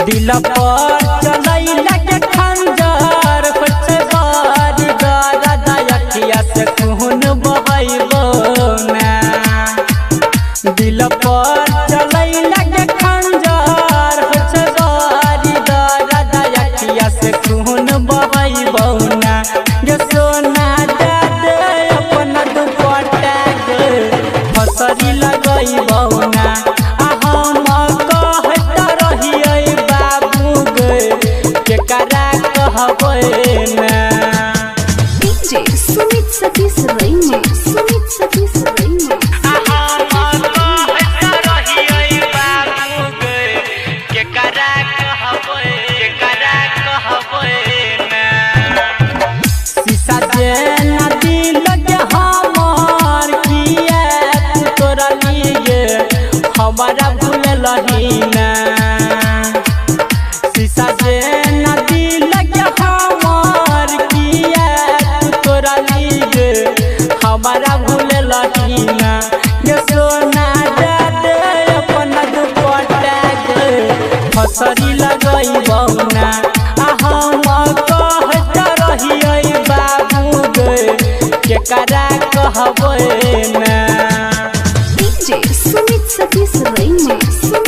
दिल पर चलई लगे खंजर पछे बारी गरदा अखिया से खून बहइबो ना। दिल पर चलई लगे खंजर पछे बारी गरदा अखिया से खून बहइबो ना। गे सोना दे दे अपन दुपट्टा गे फसरी लगइबो ना। DJ Sumit Satish Raina, Sumit Satish Raina. शीशा जेना दिल के हमार किए तू तोरा लिए हमारा भूललही ना। शीशा जेना दिल के हमार किए तू तोरा लिए हमारा भूललही ना। ये सोना दे दे अपन दुपट्टा गे फसरी लगइबो ना। केकरा कहबै ना। DJ Sumit Satish Raina.